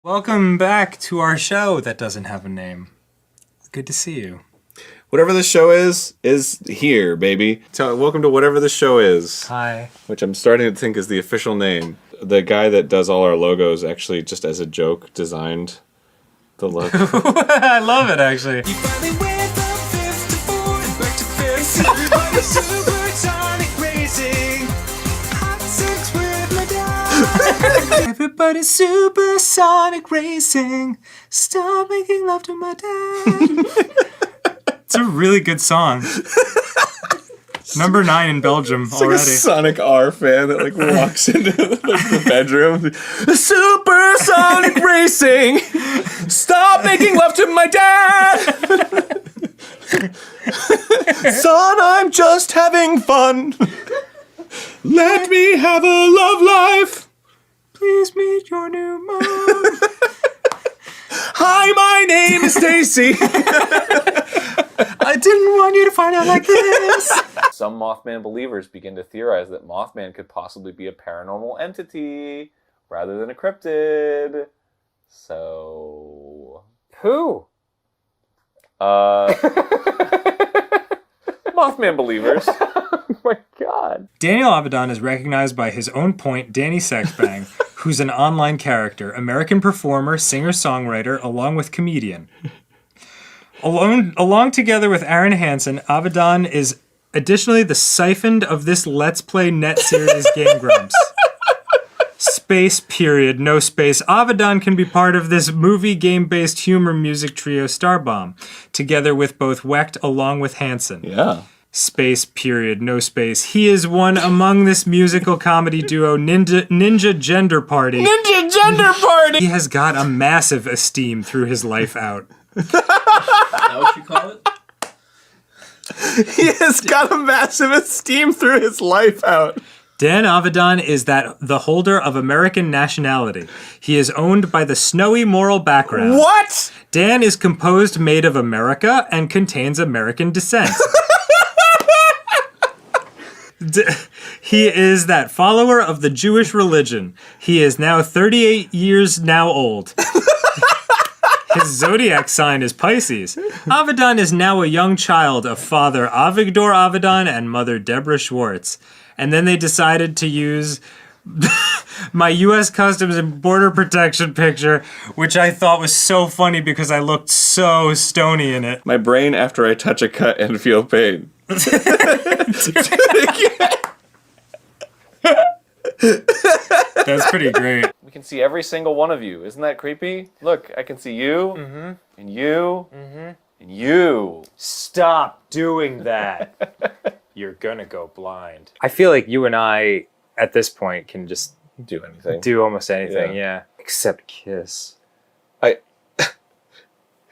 Welcome back to our show that doesn't have a name. Good to see you. Whatever the show is here, baby. Welcome to Whatever the Show Is. Hi. Which I'm starting to think is the official name. The guy that does all our logos actually, just as a joke, designed the logo. I love it, actually. Everybody's supersonic racing. Stop making love to my dad. It's a really good song. Number 9 in Belgium It's already. Like a Sonic R fan that walks into the bedroom. Supersonic racing. Stop making love to my dad. Son, I'm just having fun. Let me have a love life. Please meet your new mom. Hi, my name is Stacy. I didn't want you to find out like this. Some Mothman believers begin to theorize that Mothman could possibly be a paranormal entity rather than a cryptid. So... Who? Mothman believers. Oh my god. Daniel Avedon is recognized by his own point, Danny Sexbang, who's an online character, American performer, singer-songwriter, along with comedian. Along together with Aaron Hansen, Avedon is additionally the siphoned of this Let's Play net series Game Grumps. Space, period, no space. Avedon can be part of this movie game-based humor music trio Starbomb, together with both Wecht along with Hansen. Yeah. Space, period, no space. He is one among this musical comedy duo Ninja Gender Party. Ninja Gender Party! He has got a massive esteem through his life out. Is that what you call it? He has got a massive esteem through his life out. Dan Avedon is the holder of American nationality. He is owned by the snowy moral background. What? Dan is composed made of America and contains American descent. He is that follower of the Jewish religion. He is now 38 years now old. His zodiac sign is Pisces. Avedon is now a young child of father Avigdor Avedon and mother Deborah Schwartz. And then they decided to use my U.S. Customs and Border Protection picture, which I thought was so funny because I looked so stony in it. My brain after I touch a cut and feel pain. That's pretty great. We can see every single one of you. Isn't that creepy? Look, I can see you, and you, and you. Stop doing that. You're gonna go blind. I feel like you and I, at this point, can just Do anything. do almost anything, Yeah. yeah. Except kiss.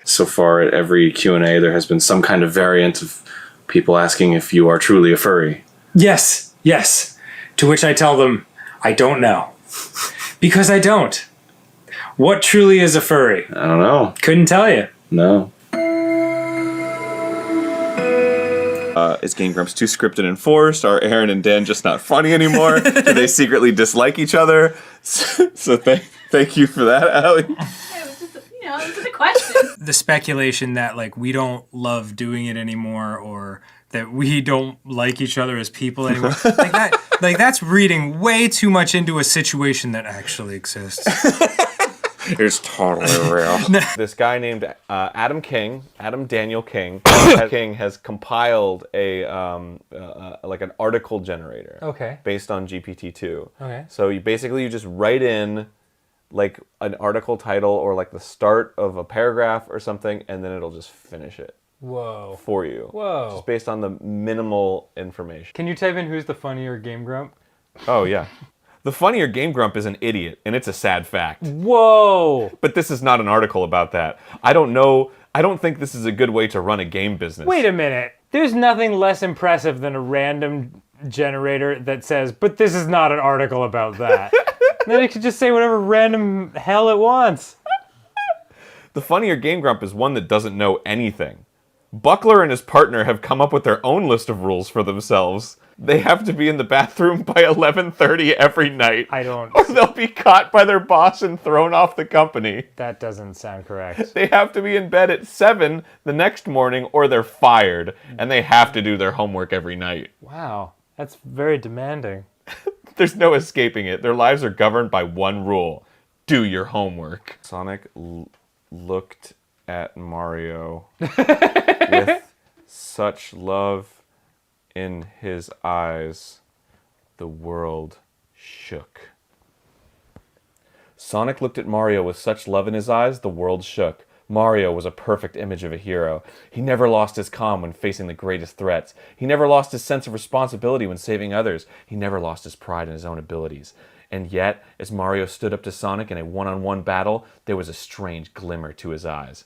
So far at every Q&A, there has been some kind of variant of people asking if you are truly a furry. Yes, yes. To which I tell them, I don't know. Because I don't. What truly is a furry? I don't know. Couldn't tell you. No. Is Game Grumps too scripted and forced? Are Aaron and Dan just not funny anymore? Do they secretly dislike each other? So thank you for that, Allie. It was just, it was a question. The speculation that we don't love doing it anymore, or that we don't like each other as people anymore. That's reading way too much into a situation that actually exists. It's totally real. This guy named Adam Daniel King, has compiled an article generator. Okay. Based on GPT-2. Okay. So you just write in an article title or the start of a paragraph or something, and then it'll just finish it. Whoa. For you. Whoa. Just based on the minimal information. Can you type in who's the funnier Game Grump? Oh, yeah. The funnier Game Grump is an idiot, and it's a sad fact. Whoa! But this is not an article about that. I don't know. I don't think this is a good way to run a game business. Wait a minute. There's nothing less impressive than a random generator that says, but this is not an article about that. Then it could just say whatever random hell it wants. The funnier Game Grump is one that doesn't know anything. Buckler and his partner have come up with their own list of rules for themselves. They have to be in the bathroom by 11:30 every night. I don't... Or they'll be caught by their boss and thrown off the company. That doesn't sound correct. They have to be in bed at 7 the next morning or they're fired. And they have to do their homework every night. Wow. That's very demanding. There's no escaping it. Their lives are governed by one rule. Do your homework. Sonic looked at Mario with such love in his eyes, the world shook. Sonic looked at Mario with such love in his eyes, the world shook. Mario was a perfect image of a hero. He never lost his calm when facing the greatest threats. He never lost his sense of responsibility when saving others. He never lost his pride in his own abilities. And yet, as Mario stood up to Sonic in a one-on-one battle, there was a strange glimmer to his eyes.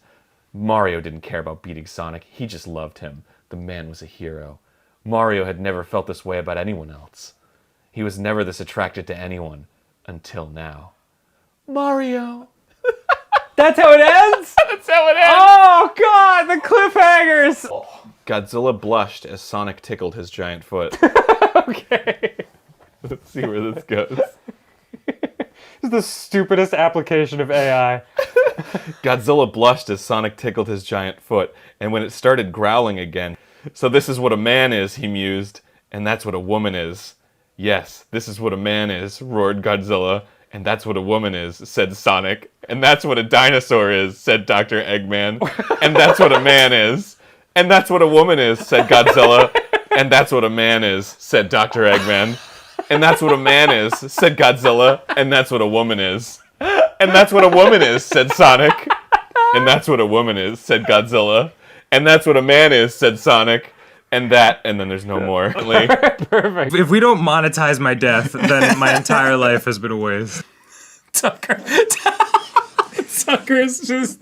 Mario didn't care about beating Sonic. He just loved him. The man was a hero. Mario had never felt this way about anyone else. He was never this attracted to anyone. Until now. Mario! That's how it ends? That's how it ends! Oh, God, the cliffhangers! Godzilla blushed as Sonic tickled his giant foot. Okay. Let's see where this goes. This is the stupidest application of AI. Godzilla blushed as Sonic tickled his giant foot, and when it started growling again, "So this is what a man is," he mused, "and that's what a woman is." "Yes, this is what a man is," roared Godzilla. "And that's what a woman is," said Sonic. "And that's what a dinosaur is," said Dr. Eggman. "And that's what a man is." "And that's what a woman is," said Godzilla. "And that's what a man is," said Dr. Eggman. "And that's what a man is," said Godzilla. "And that's what a woman is." "And that's what a woman is," said Sonic. "And that's what a woman is," said Godzilla. "And that's what a man is," said Sonic. And then there's no more. Perfect. If we don't monetize my death, then my entire life has been a waste. Tucker is just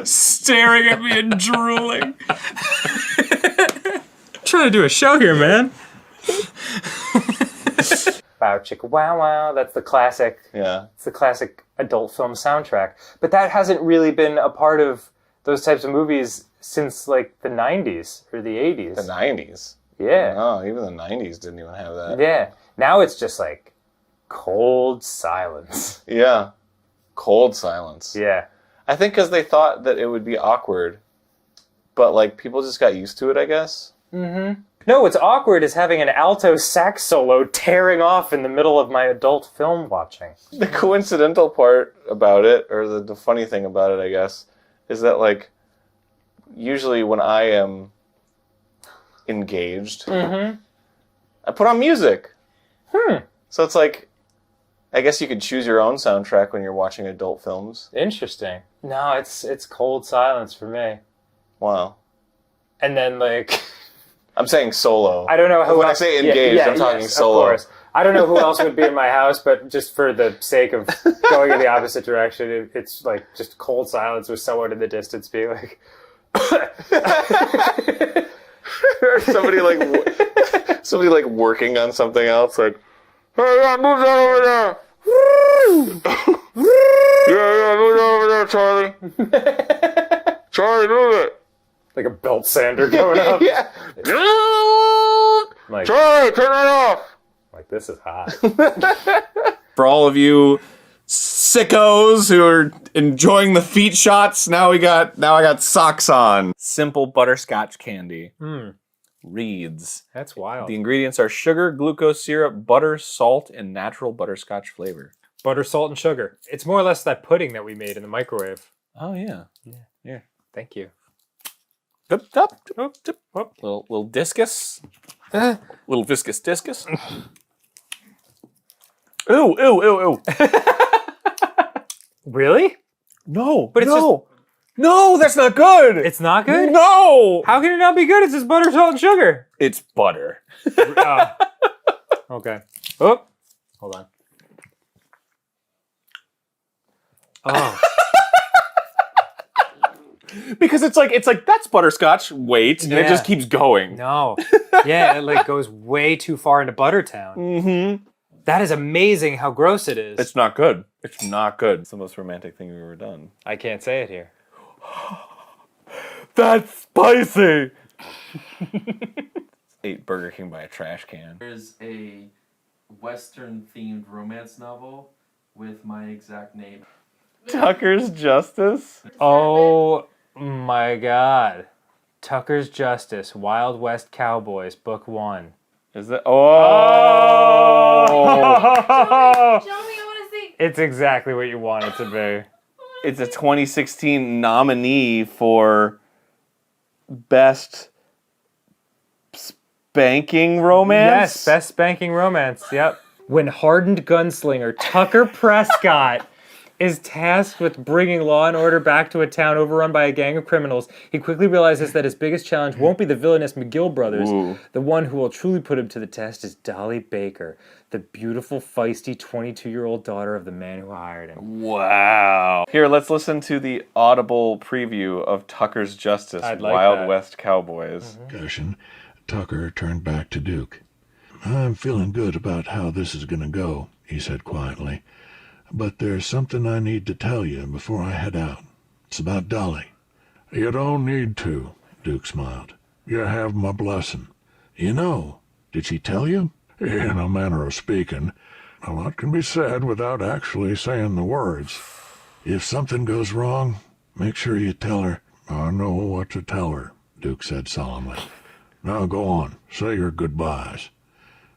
staring at me and drooling. Trying to do a show here, man. Wow, chicka wow wow. That's the classic. Yeah. It's the classic adult film soundtrack. But that hasn't really been a part of those types of movies since like the 90s or the 80s. The 90s? Yeah. No, even the 90s didn't even have that. Yeah. Now it's just like cold silence. Yeah. Cold silence. Yeah. I think because they thought that it would be awkward, but like people just got used to it, I guess. Mm-hmm. No, what's awkward is having an alto sax solo tearing off in the middle of my adult film watching. The coincidental part about it, or the funny thing about it, I guess, is that like usually when I am engaged, I put on music. So it's like, I guess you could choose your own soundtrack when you're watching adult films. Interesting. No, it's cold silence for me. Wow. And then like... I'm saying solo. I don't know who when else... I say engaged, I'm talking solo. Of course. I don't know who else would be in my house, but just for the sake of going in the opposite direction, it's like just cold silence with someone in the distance being like... Or somebody like working on something else, like, "Hey, yeah, move that over there. Yeah, move that over there, Charlie. Charlie, move it." Like a belt sander going up. Yeah. Like, Charlie, turn it off. Like, this is hot. For all of you sickos who are enjoying the feet shots, now I got socks on. Simple butterscotch candy. Reads. That's wild. The ingredients are sugar, glucose syrup, butter, salt, and natural butterscotch flavor. Butter, salt, and sugar. It's more or less that pudding that we made in the microwave. Oh yeah. Yeah. Thank you. Little discus. Little viscous discus. Ooh. Really? No, But it's no, that's not good. It's not good? No. How can it not be good? It's just butter, salt, and sugar. It's butter. Oh. Okay. Oh. Hold on. Oh. Because it's like that's butterscotch. Wait, and it just keeps going. No. Yeah, it like goes way too far into Buttertown. Mm-hmm. That is amazing how gross it is. It's not good. It's not good. It's the most romantic thing we've ever done. I can't say it here. That's spicy. ate Burger King by a trash can. There's a Western-themed romance novel with my exact name. Tucker's Justice? Oh my god. Tucker's Justice, Wild West Cowboys, Book 1. Is that? Oh! Show me, I want to see. It's exactly what you want it to be. It's a 2016 nominee for Best Spanking Romance? Yes, best spanking romance, yep. When hardened gunslinger Tucker Prescott is tasked with bringing law and order back to a town overrun by a gang of criminals, he quickly realizes that his biggest challenge won't be the villainous McGill brothers. Ooh. The one who will truly put him to the test is Dolly Baker, the beautiful, feisty 22-year-old daughter of the man who hired him. Wow. Here, let's listen to the audible preview of Tucker's Justice, I'd like Wild that. West Cowboys. Discussion, Tucker turned back to Duke. I'm feeling good about how this is going to go, he said quietly. But there's something I need to tell you before I head out. It's about Dolly. You don't need to, Duke smiled. You have my blessing. You know, did she tell you? In a manner of speaking, a lot can be said without actually saying the words. If something goes wrong, make sure you tell her. I know what to tell her, Duke said solemnly. Now go on, say your goodbyes.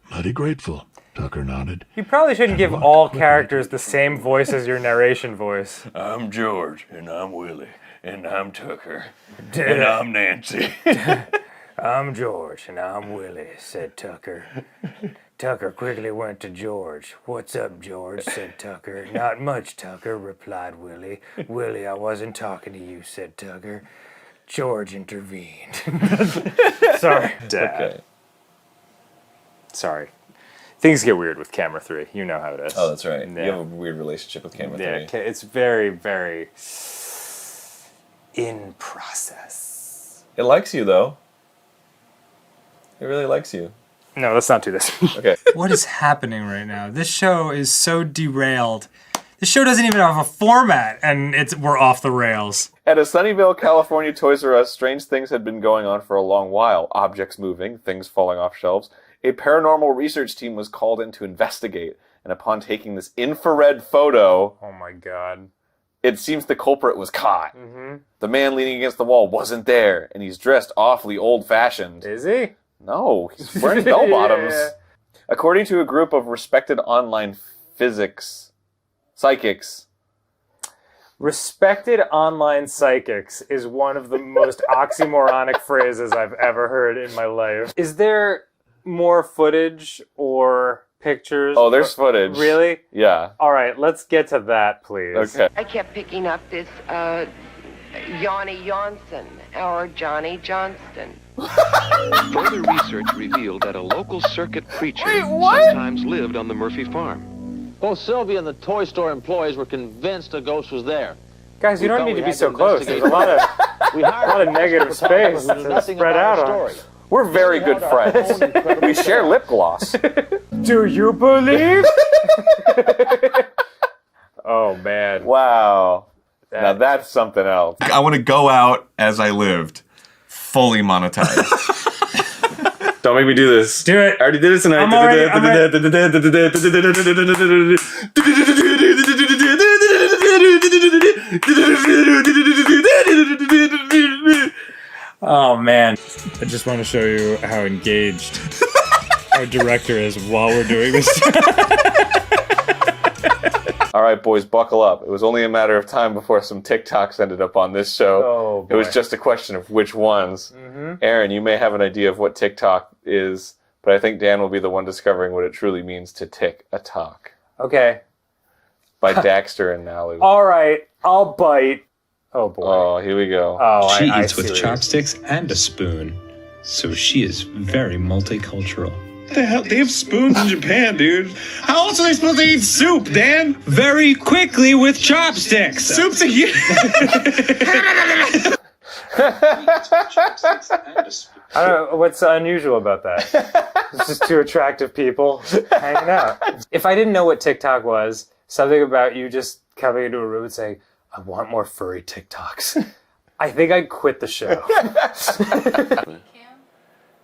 Mighty grateful, Tucker nodded. You probably shouldn't give all characters the same voice as your narration voice. I'm George, and I'm Willie, and I'm Tucker, and I'm Nancy. I'm George, and I'm Willie, said Tucker. Tucker quickly went to George. What's up, George, said Tucker. Not much, Tucker, replied Willie. Willie, I wasn't talking to you, said Tucker. George intervened. Sorry, Dad. Okay. Sorry. Things get weird with camera 3. You know how it is. Oh, that's right. Yeah. You have a weird relationship with Camera 3. Yeah, it's very, very in process. It likes you, though. It really likes you. No, let's not do this. Okay. What is happening right now? This show is so derailed. This show doesn't even have a format, and we're off the rails. At a Sunnyvale, California Toys R Us, strange things had been going on for a long while. Objects moving, things falling off shelves. A paranormal research team was called in to investigate, and upon taking this infrared photo, Oh my god. it seems the culprit was caught. Mm-hmm. The man leaning against the wall wasn't there, and he's dressed awfully old-fashioned. Is he? No, he's wearing bell-bottoms. Yeah. According to a group of respected online psychics, Respected online psychics is one of the most oxymoronic phrases I've ever heard in my life. Is there more footage or pictures? oh, there's footage. Really? Yeah. All right, let's get to that, please. Okay. I kept picking up this Yanni Johnson or Johnny Johnston. Further research revealed that a local circuit preacher sometimes lived on the Murphy farm. Both Sylvia and the toy store employees were convinced a ghost was there. Guys, you We don't thought need we to be had so to close. There's investigate. a lot of negative space to spread out on. We're very good friends. We share lip gloss. Do you believe? Oh, man. Wow. Now that's something else. I want to go out as I lived, fully monetized. Don't make me do this. Do it. I already did it tonight. I'm ready. Oh, man. I just want to show you how engaged our director is while we're doing this. All right, boys, buckle up. It was only a matter of time before some TikToks ended up on this show. Oh, it was boy. just a question of which ones. Aaron, you may have an idea of what TikTok is, but I think Dan will be the one discovering what it truly means to tick a talk. Okay. By Daxter and Nalu. All right. I'll bite. Oh, boy. Oh, here we go. Oh, She I eats with see what chopsticks and a spoon, so she is very multicultural. What the hell? They have spoons in Japan, dude. How else are they supposed to eat soup, Dan? Very quickly with chopsticks. Soup's a I don't know what's unusual about that. It's just two attractive people hanging out. If I didn't know what TikTok was, something about you just coming into a room and saying, I want more furry TikToks, I think I'd quit the show.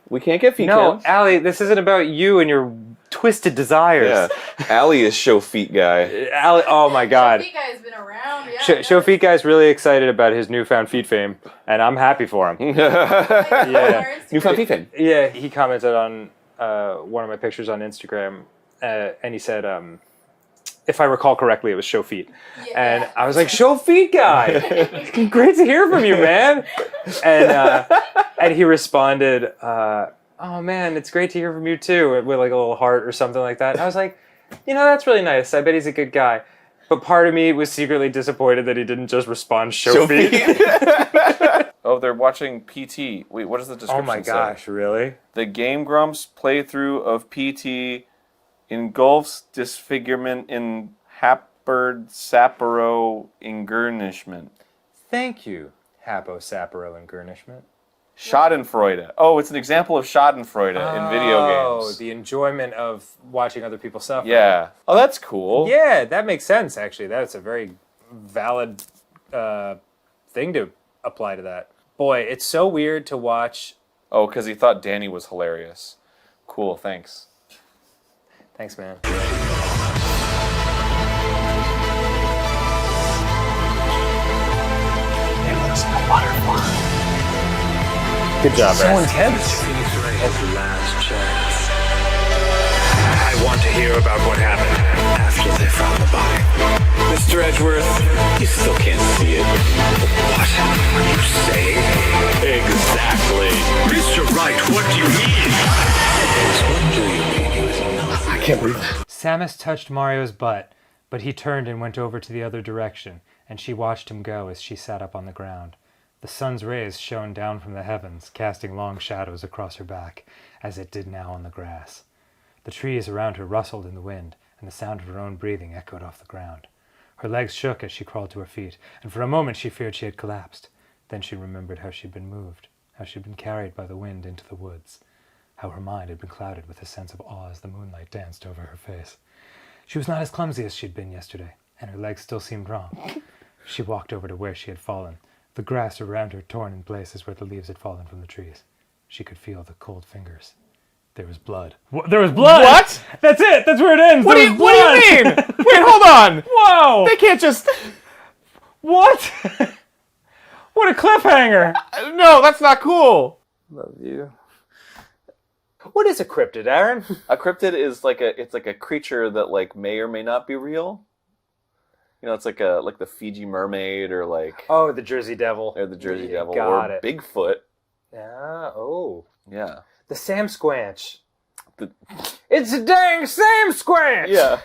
We can't get feet No, cams. Allie, this isn't about you and your twisted desires. Yeah. Allie is show feet guy. Allie, oh my God. Show Feet Guy's been around. Yeah, Show Feet Guy's really excited about his newfound feet fame, and I'm happy for him. Yeah. Newfound feet fame. Yeah, he commented on one of my pictures on Instagram, and he said, if I recall correctly, it was Show Feet. Yeah. And I was like, Show Feet Guy! Great to hear from you, man! And he responded, oh man, it's great to hear from you too, with like a little heart or something like that. And I was like, that's really nice. I bet he's a good guy. But part of me was secretly disappointed that he didn't just respond, Show Feet. Oh, they're watching PT. Wait, what does the description say? Oh my gosh, really? The Game Grumps playthrough of PT engulfs disfigurement in Hapard Sapero Ingurnishment. Thank you, Hapo Sapero Ingurnishment. Schadenfreude. Oh, it's an example of Schadenfreude in video games. Oh, the enjoyment of watching other people suffer. Yeah. Oh, that's cool. Yeah, that makes sense, actually. That's a very valid thing to apply to that. Boy, it's so weird to watch. Oh, because he thought Danny was hilarious. Cool, thanks. Thanks, man. Good job, so intense. The last chance. I want to hear about what happened after they found the body. Mr. Edgeworth, you still can't see it. What are you saying? Exactly. Mr. Wright, what do you mean? What do you mean? I can't believe it. Samus touched Mario's butt, but he turned and went over to the other direction, and she watched him go as she sat up on the ground. The sun's rays shone down from the heavens, casting long shadows across her back, as it did now on the grass. The trees around her rustled in the wind, and the sound of her own breathing echoed off the ground. Her legs shook as she crawled to her feet, and for a moment she feared she had collapsed. Then she remembered how she'd been moved, how she'd been carried by the wind into the woods, how her mind had been clouded with a sense of awe as the moonlight danced over her face. She was not as clumsy as she'd been yesterday, and her legs still seemed wrong. She walked over to where she had fallen, the grass around her torn in places where the leaves had fallen from the trees. She could feel the cold fingers. There was blood. There was blood! What? That's it! That's where it ends! What do you mean? Wait, hold on! Whoa! They can't just... What? What a cliffhanger! No, that's not cool! Love you. What is a cryptid, Aaron? A cryptid is like a creature that like may or may not be real. It's like the Fiji mermaid or like the Jersey Devil. Or the Jersey Devil Got or it. Bigfoot. Yeah. Oh. Yeah. The Sam Squanch. It's a dang Sam Squanch! Yeah.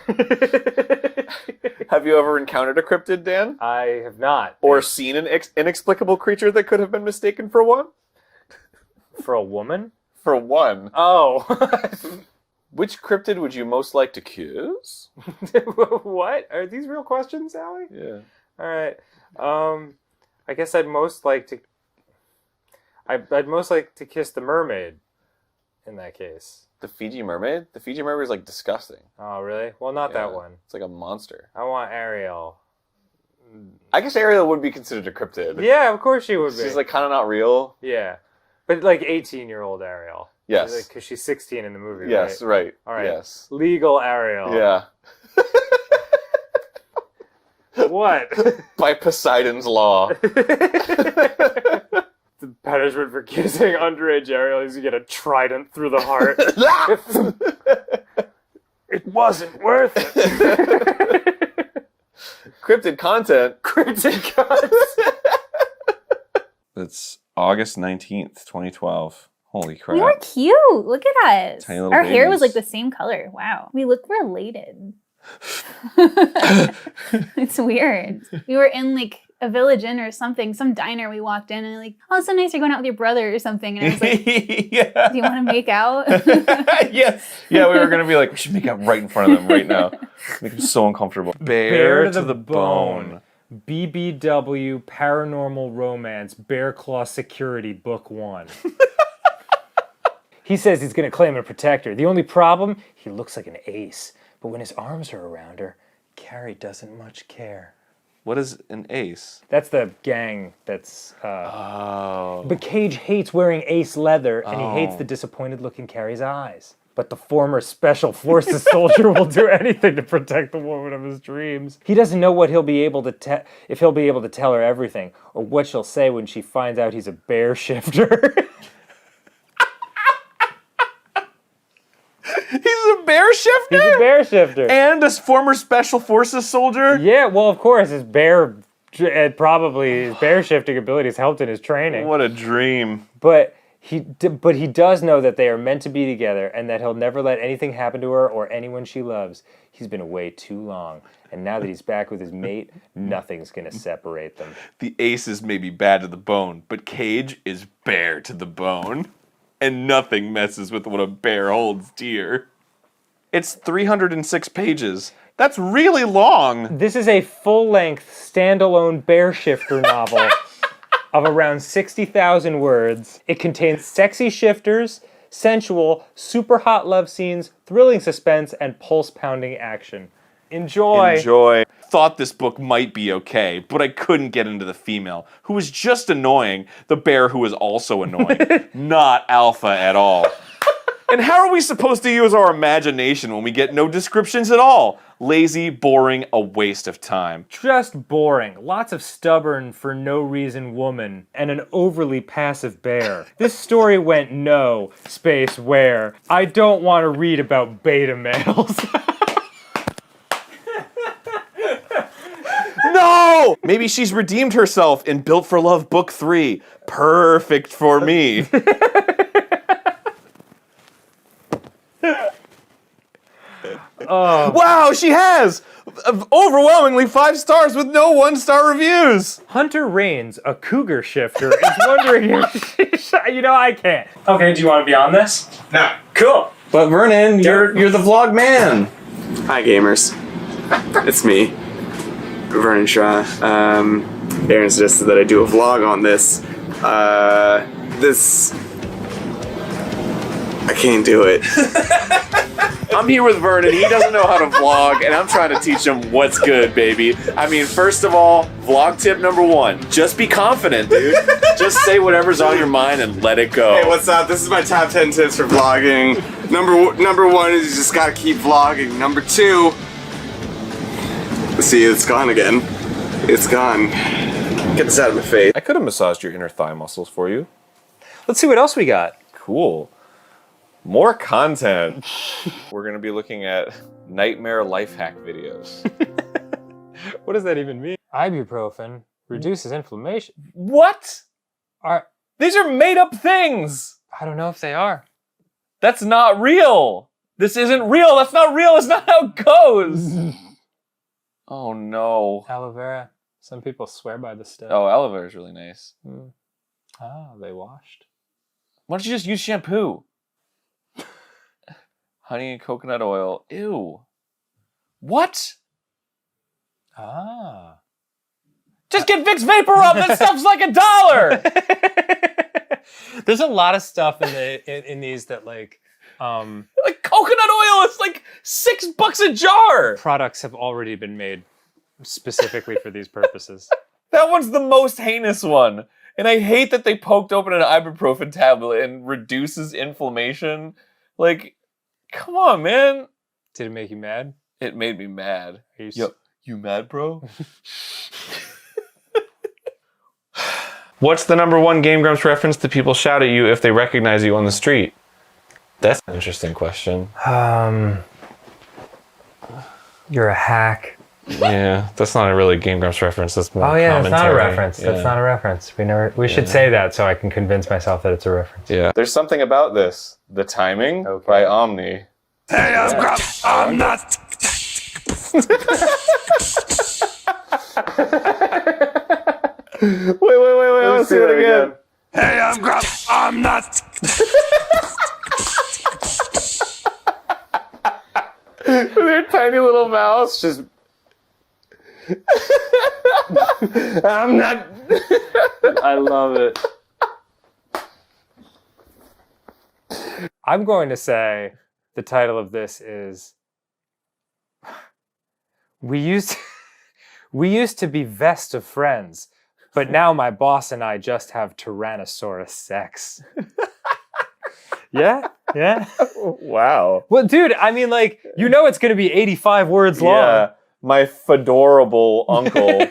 Have you ever encountered a cryptid, Dan? I have not. Or seen an inexplicable creature that could have been mistaken for one? For a woman? For one. Oh. Which cryptid would you most like to kiss? What? Are these real questions, Allie? Yeah. All right. I guess I'd most like to kiss the mermaid in that case. The Fiji mermaid? The Fiji mermaid is like disgusting. Oh, really? Well, not that one. It's like a monster. I want Ariel. I guess Ariel would be considered a cryptid. Yeah, of course she would be. She's like kind of not real. Yeah. But like 18-year-old Ariel. Yes. Because she's 16 in the movie, yes, right? All right. Yes. Legal Ariel. Yeah. What? By Poseidon's law. The punishment for kissing underage Ariel is you get a trident through the heart. It wasn't worth it. Cryptid content. Cryptid content. It's August 19th, 2012. Holy crap. We were cute. Look at us. Tiny little Our hair was babies. like the same color. Wow. We look related. It's weird. We were in like a Village Inn or something, some diner. We walked in and like, oh, it's so nice you're going out with your brother or something. And I was like, Yeah. do you want to make out? Yes. Yeah, we were going to be like, we should make out right in front of them right now. Make them so uncomfortable. Bare to the bone. BBW Paranormal Romance Bear Claw Security Book 1. He says he's going to claim and protect her. The only problem, he looks like an ace. But when his arms are around her, Carrie doesn't much care. What is an ace? That's the gang that's... Oh. But Cage hates wearing ace leather, and he hates the disappointed look in Carrie's eyes. But the former Special Forces soldier will do anything to protect the woman of his dreams. He doesn't know what he'll be able to if he'll be able to tell her everything, or what she'll say when she finds out he's a bear shifter. He's a bear shifter? He's a bear shifter. And a former Special Forces soldier? Yeah, well, of course, his bear shifting abilities helped in his training. What a dream. But he does know that they are meant to be together and that he'll never let anything happen to her or anyone she loves. He's been away too long, and now that he's back with his mate, nothing's gonna separate them. The aces may be bad to the bone, but Cage is bare to the bone. And nothing messes with what a bear holds dear. It's 306 pages. That's really long. This is a full-length, standalone bear shifter novel of around 60,000 words. It contains sexy shifters, sensual, super hot love scenes, thrilling suspense, and pulse-pounding action. Enjoy. Enjoy. Thought this book might be okay, but I couldn't get into the female, who was just annoying, the bear who was also annoying. Not alpha at all. And how are we supposed to use our imagination when we get no descriptions at all? Lazy, boring, a waste of time. Just boring. Lots of stubborn, for no reason woman, and an overly passive bear. This story went no, space where. I don't want to read about beta males. No! Maybe she's redeemed herself in Built for Love Book 3. Perfect for me. Wow, she has! Overwhelmingly 5 stars with no 1-star reviews. Hunter Raines, a cougar shifter, is wondering if I can't. Okay, do you want to be on this? No. Cool. But Vernon, you're the vlog man. Hi gamers, it's me, Vernon Shaw. Aaron suggested that I do a vlog on this. I can't do it. I'm here with Vernon. He doesn't know how to vlog, and I'm trying to teach him what's good, baby. I mean, first of all, vlog tip number 1. Just be confident, dude. Just say whatever's on your mind and let it go. Hey, what's up? This is my top 10 tips for vlogging. Number 1 is you just gotta keep vlogging. Number 2, see, it's gone again. It's gone. Get this out of my face. I could have massaged your inner thigh muscles for you. Let's see what else we got. Cool. More content. We're going to be looking at nightmare life hack videos. What does that even mean? Ibuprofen reduces inflammation. What? These are made up things. I don't know if they are. That's not real. This isn't real. That's not real. That's not how it goes. Oh no. Aloe vera. Some people swear by this stuff. Oh, aloe vera is really nice. Ah, they washed. Why don't you just use shampoo? Honey and coconut oil. Ew. What? Ah. Just get Vicks Vapor Rub. That stuff's like $1. There's a lot of stuff in these that like coconut oil is like $6 a jar. Products have already been made specifically for these purposes. That one's the most heinous one. And I hate that they poked open an ibuprofen tablet and reduces inflammation. Like, come on, man. Did it make you mad? It made me mad. You mad, bro? What's the number 1 Game Grumps reference that people shout at you if they recognize you on the street? That's an interesting question. You're a hack. Yeah, that's not a really Game Grumps reference. That's more that's not a commentary. reference. Yeah. That's not a reference. We should say that so I can convince myself that it's a reference. Yeah. There's something about this. The timing by Omni. Hey, I'm Grumps. I'm not. Wait, let's see it again. Hey, I'm Grumps. I'm not. With their tiny little mouse, just. I'm not. I love it. I'm going to say the title of this is We used We used to be best of friends, but now my boss and I just have Tyrannosaurus sex. Yeah? Wow. Well, dude, I mean, like, you know it's going to be 85 words long. Yeah, my fedorable uncle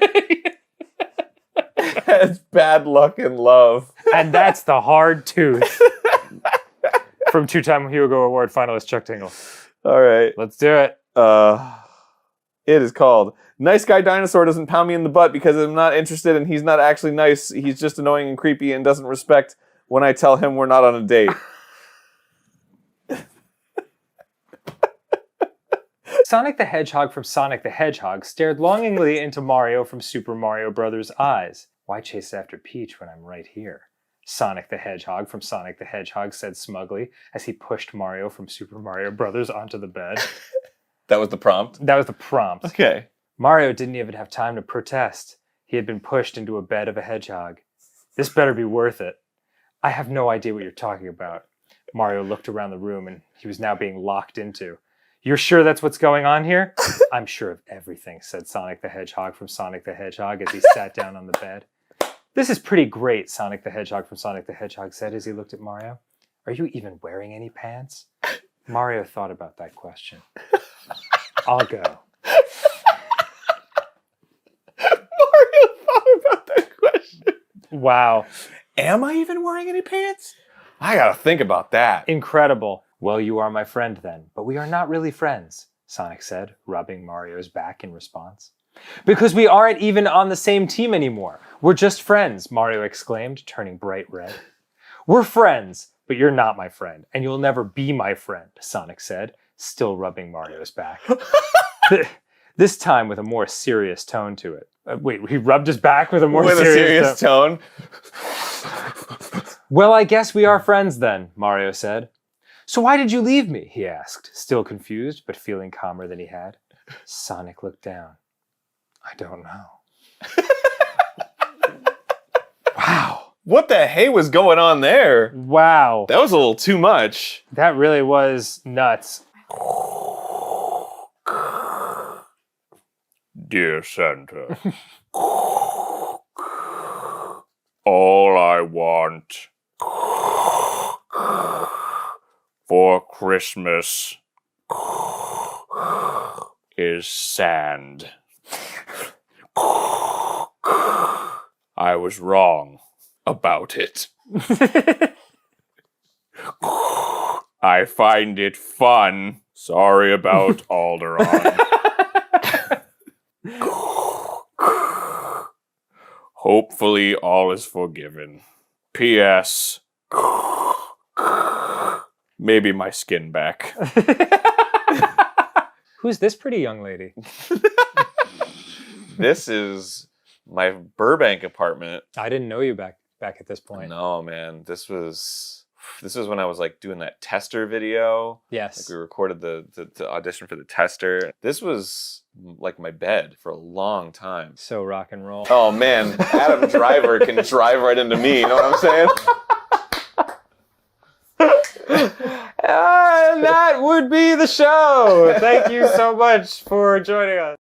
has bad luck in love. And that's the hard tooth. From two-time Hugo Award finalist Chuck Tingle. All right. Let's do it. It is called Nice Guy Dinosaur Doesn't Pound Me in the Butt Because I'm Not Interested and He's Not Actually Nice. He's just annoying and creepy and doesn't respect when I tell him we're not on a date. Sonic the Hedgehog from Sonic the Hedgehog stared longingly into Mario from Super Mario Bros. Eyes. Why chase after Peach when I'm right here? Sonic the Hedgehog from Sonic the Hedgehog said smugly as he pushed Mario from Super Mario Bros. Onto the bed. That was the prompt? That was the prompt. Okay. Mario didn't even have time to protest. He had been pushed into a bed of a hedgehog. This better be worth it. I have no idea what you're talking about. Mario looked around the room and he was now being locked into. You're sure that's what's going on here? I'm sure of everything, said Sonic the Hedgehog from Sonic the Hedgehog as he sat down on the bed. This is pretty great, Sonic the Hedgehog from Sonic the Hedgehog said as he looked at Mario. Are you even wearing any pants? Mario thought about that question. I'll go. Mario thought about that question. Wow. Am I even wearing any pants? I gotta think about that. Incredible. Well, you are my friend then, but we are not really friends, Sonic said, rubbing Mario's back in response. Because we aren't even on the same team anymore. We're just friends, Mario exclaimed, turning bright red. We're friends, but you're not my friend, and you'll never be my friend, Sonic said, still rubbing Mario's back. This time with a more serious tone to it. Wait, he rubbed his back with a more serious tone? Well, I guess we are friends then, Mario said. So why did you leave me? He asked, still confused, but feeling calmer than he had. Sonic looked down. I don't know. Wow. What the hey was going on there? Wow. That was a little too much. That really was nuts. Dear Santa, all I want for Christmas is sand. I was wrong about it. I find it fun. Sorry about Alderaan. Hopefully all is forgiven. P.S. Maybe my skin back. Who's this pretty young lady? This is my Burbank apartment. I didn't know you back at this point. No, man. This was when I was like doing that tester video. Yes. Like we recorded the audition for the tester. This was like my bed for a long time. So rock and roll. Oh man, Adam Driver can drive right into me, you know what I'm saying? And that would be the show. Thank you so much for joining us.